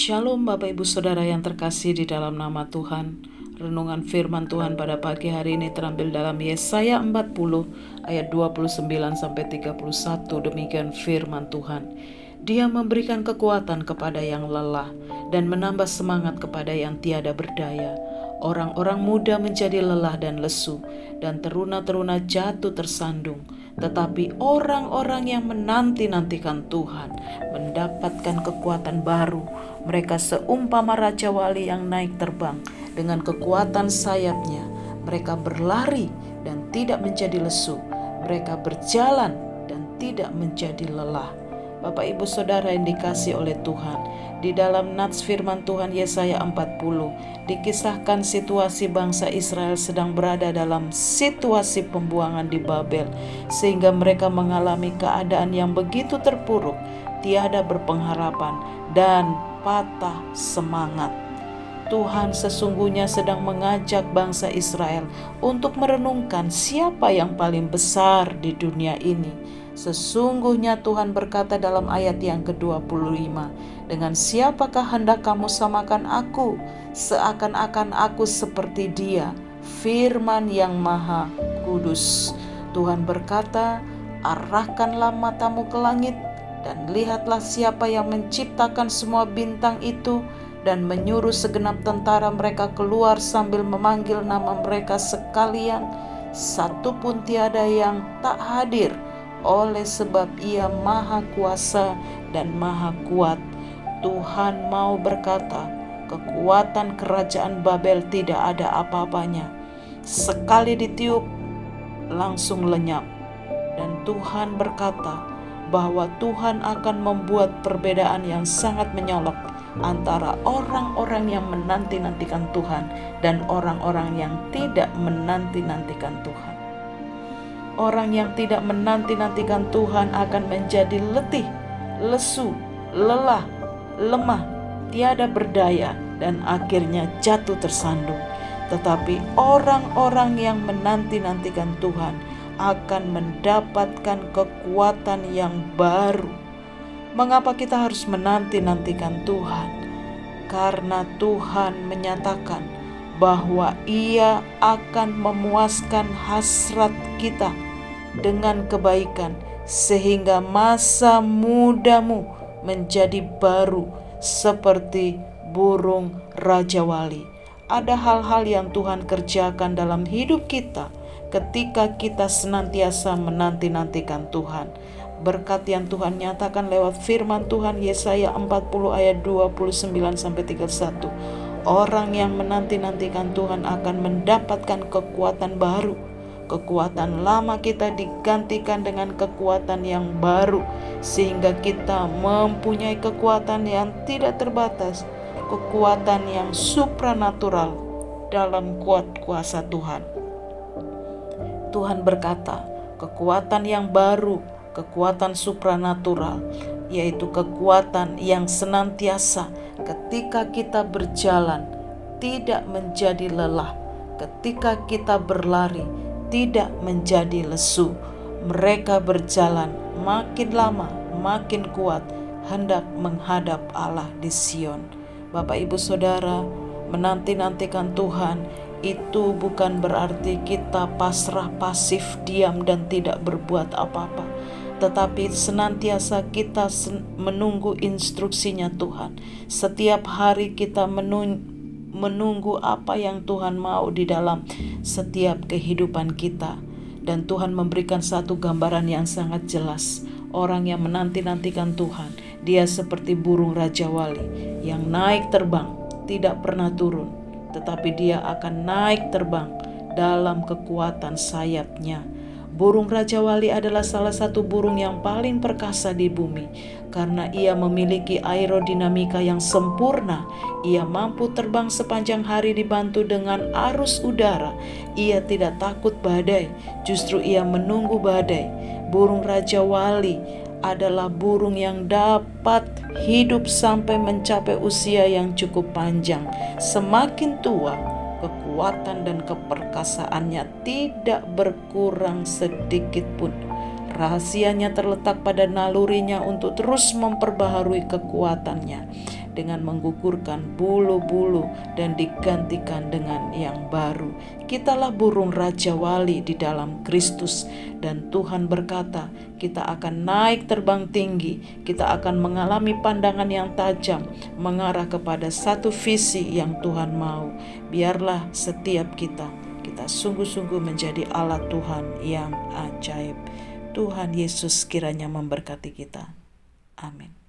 Shalom Bapak Ibu Saudara yang terkasih di dalam nama Tuhan. Renungan firman Tuhan pada pagi hari ini terambil dalam Yesaya 40 ayat 29 sampai 31. Demikian firman Tuhan. Dia memberikan kekuatan kepada yang lelah dan menambah semangat kepada yang tiada berdaya. Orang-orang muda menjadi lelah dan lesu, dan teruna-teruna jatuh tersandung. Tetapi orang-orang yang menanti-nantikan Tuhan mendapatkan kekuatan baru. Mereka seumpama Raja Wali yang naik terbang dengan kekuatan sayapnya. Mereka berlari dan tidak menjadi lesu. Mereka berjalan dan tidak menjadi lelah. Bapak Ibu Saudara yang dikasihi oleh Tuhan, di dalam nats firman Tuhan Yesaya 40 dikisahkan situasi bangsa Israel sedang berada dalam situasi pembuangan di Babel, sehingga mereka mengalami keadaan yang begitu terpuruk, tiada berpengharapan dan patah semangat. Tuhan sesungguhnya sedang mengajak bangsa Israel untuk merenungkan siapa yang paling besar di dunia ini. Sesungguhnya Tuhan berkata dalam ayat yang ke-25, dengan siapakah hendak kamu samakan aku, seakan-akan aku seperti Dia, firman yang maha kudus. Tuhan berkata, arahkanlah matamu ke langit, dan lihatlah siapa yang menciptakan semua bintang itu, dan menyuruh segenap tentara mereka keluar sambil memanggil nama mereka sekalian. Satu pun tiada yang tak hadir, oleh sebab Ia maha kuasa dan maha kuat. Tuhan mau berkata, kekuatan kerajaan Babel tidak ada apa-apanya. Sekali ditiup, langsung lenyap. Dan Tuhan berkata bahwa Tuhan akan membuat perbedaan yang sangat menyolok antara orang-orang yang menanti-nantikan Tuhan dan orang-orang yang tidak menanti-nantikan Tuhan. Orang yang tidak menanti-nantikan Tuhan akan menjadi letih, lesu, lelah, lemah, tiada berdaya, dan akhirnya jatuh tersandung. Tetapi orang-orang yang menanti-nantikan Tuhan akan mendapatkan kekuatan yang baru. Mengapa kita harus menanti-nantikan Tuhan? Karena Tuhan menyatakan bahwa Ia akan memuaskan hasrat kita dengan kebaikan, sehingga masa mudamu menjadi baru seperti burung Raja Wali. Ada hal-hal yang Tuhan kerjakan dalam hidup kita ketika kita senantiasa menanti-nantikan Tuhan. Berkat yang Tuhan nyatakan lewat firman Tuhan Yesaya 40 ayat 29 sampai 31. Orang yang menanti-nantikan Tuhan akan mendapatkan kekuatan baru. Kekuatan lama kita digantikan dengan kekuatan yang baru, sehingga kita mempunyai kekuatan yang tidak terbatas, kekuatan yang supranatural dalam kuasa Tuhan. Tuhan berkata, kekuatan yang baru, kekuatan supranatural, yaitu kekuatan yang senantiasa ketika kita berjalan tidak menjadi lelah, ketika kita berlari tidak menjadi lesu. Mereka berjalan makin lama makin kuat hendak menghadap Allah di Sion. Bapak Ibu Saudara, menanti-nantikan Tuhan itu bukan berarti kita pasrah, pasif, diam dan tidak berbuat apa-apa, tetapi senantiasa kita menunggu instruksinya Tuhan. Setiap hari kita menunggu apa yang Tuhan mau di dalam setiap kehidupan kita. Dan Tuhan memberikan satu gambaran yang sangat jelas. Orang yang menanti-nantikan Tuhan, dia seperti burung Raja Wali yang naik terbang, tidak pernah turun, tetapi dia akan naik terbang dalam kekuatan sayapnya. Burung Raja Wali adalah salah satu burung yang paling perkasa di bumi, karena ia memiliki aerodinamika yang sempurna. Ia mampu terbang sepanjang hari dibantu dengan arus udara. Ia tidak takut badai, justru ia menunggu badai. Burung Raja Wali adalah burung yang dapat hidup sampai mencapai usia yang cukup panjang. Semakin tua, kekuatan dan keperkasaannya tidak berkurang sedikit pun. Rahasianya terletak pada nalurinya untuk terus memperbaharui kekuatannya dengan menggugurkan bulu-bulu dan digantikan dengan yang baru. Kitalah burung Raja Wali di dalam Kristus, dan Tuhan berkata, kita akan naik terbang tinggi, kita akan mengalami pandangan yang tajam, mengarah kepada satu visi yang Tuhan mau. Biarlah setiap kita sungguh-sungguh menjadi alat Tuhan yang ajaib. Tuhan Yesus kiranya memberkati kita. Amin.